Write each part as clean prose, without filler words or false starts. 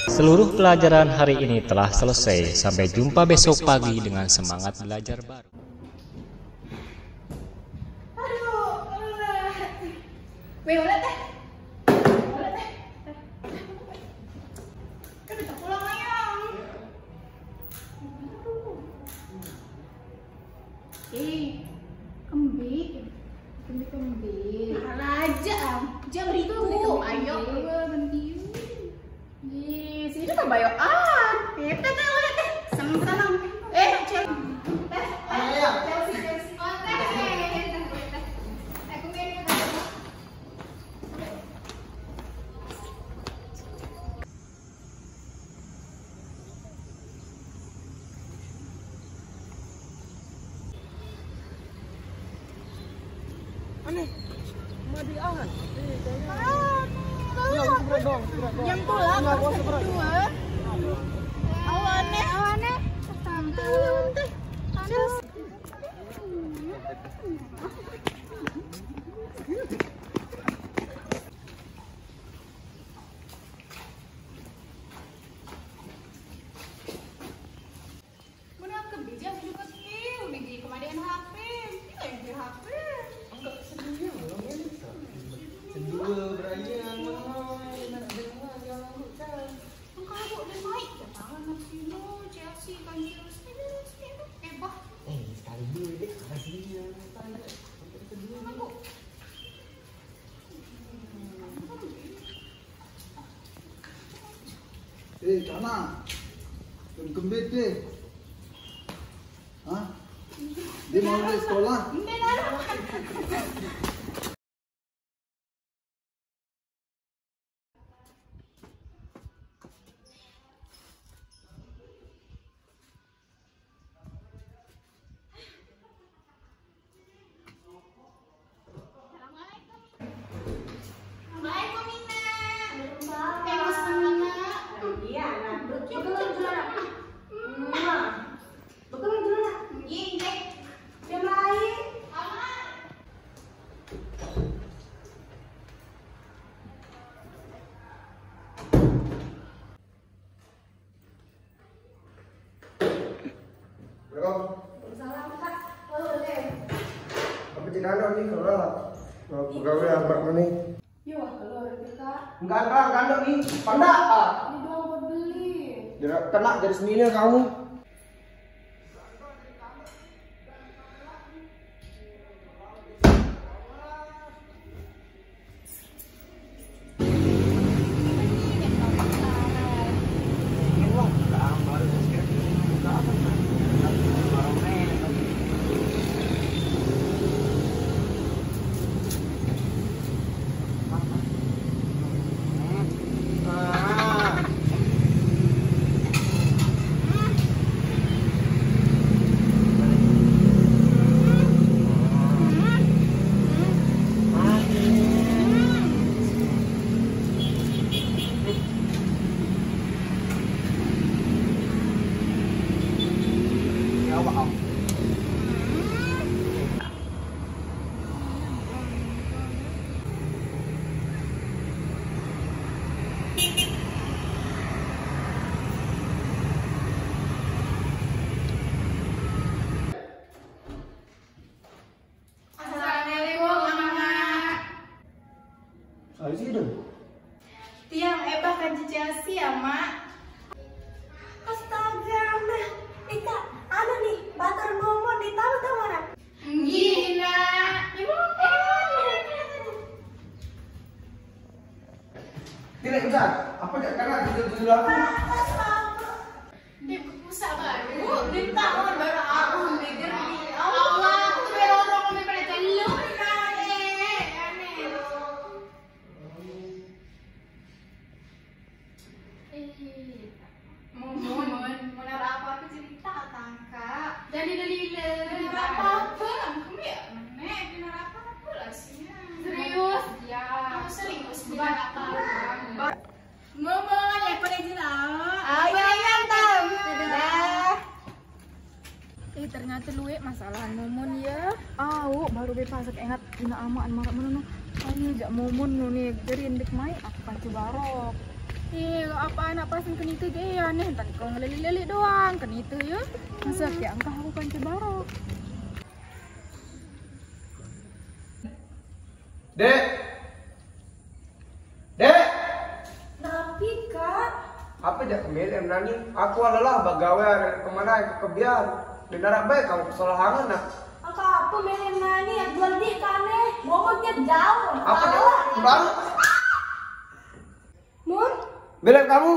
Seluruh pelajaran hari ini telah selesai. Sampai jumpa besok pagi dengan semangat belajar baru. Boleh teh. Boleh teh. Kan udah pulang ayang. Kembik. Nah, aja, jangan itu. Ayo, ganti. Sini mah bayoan. Teh boleh teh. Senang. Chelsea. Aneh, mau diangan. Yang pulang terus kedua. Awane. Teh. Mana kebijak juga skill, biji kemadian HP. Kita yang beli HP. Enggak sedih loh ini. Kedua berayaan Engkau udah baik ya tangan Martino, Chelsea kan terus bah. Sekali dulu deh, kasih dia. Aku. Kana, kembit deh. Hah? Dia mau ke sekolah? Apa tidak ada nih kalau pegawai abang nih? Yo, keluar kita. Enggak ada nih, panda. Ini doang buat beli. Kena jadi semina kamu. Tiang kan Chelsea ya, Mak. Astaga, Mbak. Ika, ada nih, batar ngomong di tahu orang. Gina. Tidak bisa. Apa enggak karena dulu aku? Di pusat baru, di tahun baru aku mikir Allah, tuh orang ngomong pada jalur aneh. Mau nara apa aku cerita tangka. Jadi dalile. Nara apa? Kamu ya, Nek, nara apa lah sih? Serius? Ya. Aku serius. Bukan apa. Momon, ya pada jelas. Ayo mantap. Ternyata luwe masalahan momon ya. Baru bebas ingat ina amaan marak mana no. Ayo jak momon no nih gerin dek mai aku pancu barok. Apa anak pasang kenita ke ya nih? Tadi kau ngelilik-lilik doang kenita ya. Masa kayak angka aku kan cebaro. Dek! Dek! Tapi kak, Apa jak kemil nani? Aku adalah bagawai kemana kebiar. Benar baik kamu kesalahan nak. kakak apa main nani yang jual di kane? Ngomongnya jauh. Apa jak baru? Mun, Bela kamu?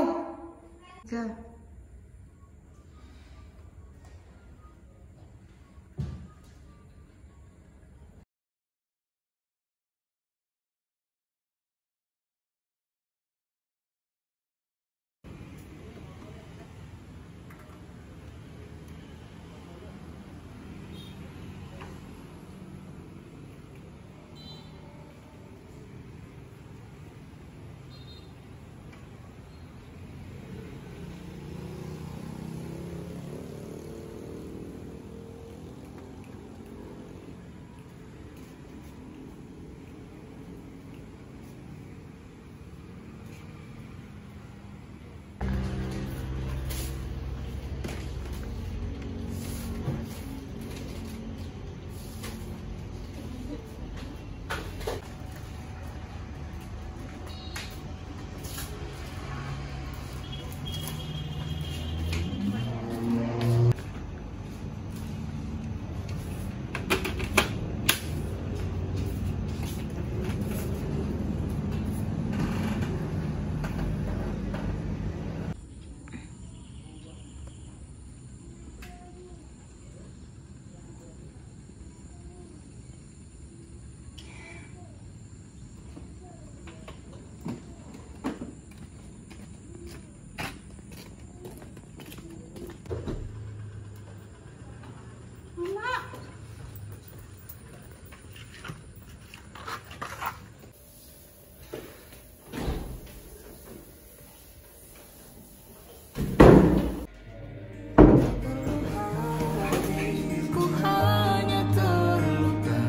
Ku hanya terluka,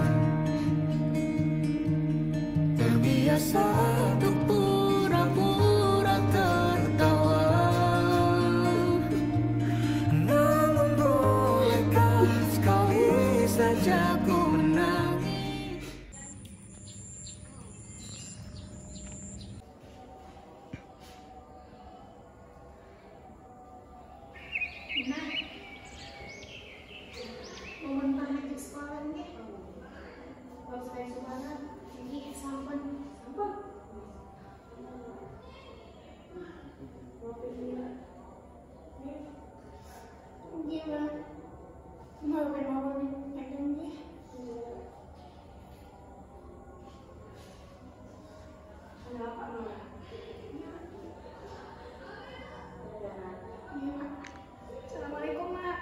terbiasa untuk pura-pura tertawa. Namun bolehkah sekali saja ku menangis? momen pernah ke sekolah nih. Kalau saya sekolah, ini sampun. Gimana? Mau kenapa nih? Pengen nih. Kenapa Mama? Assalamualaikum, Mak.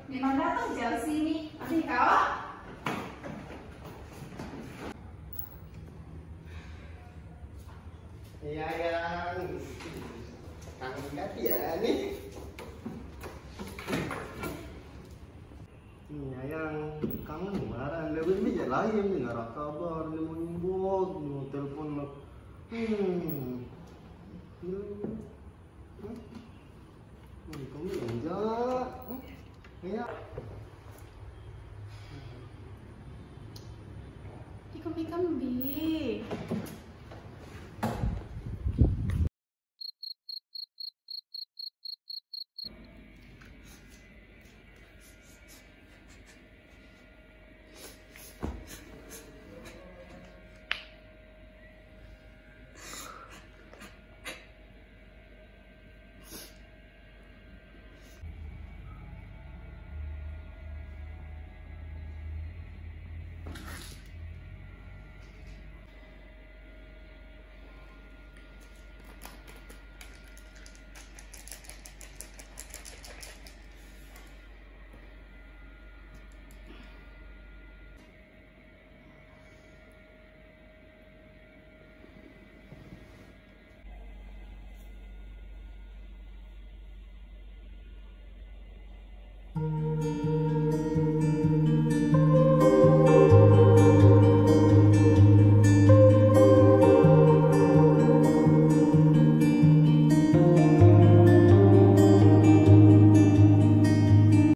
Memang datang jauh sini, nanti kau. Iya yang kangen kaki ya nih. Iya yang kangen kemarin lebih bijak lagi dengar kabar lu nyumbut lu telepon lu. Kamu enggak? Iya. Ikut-ikut bi.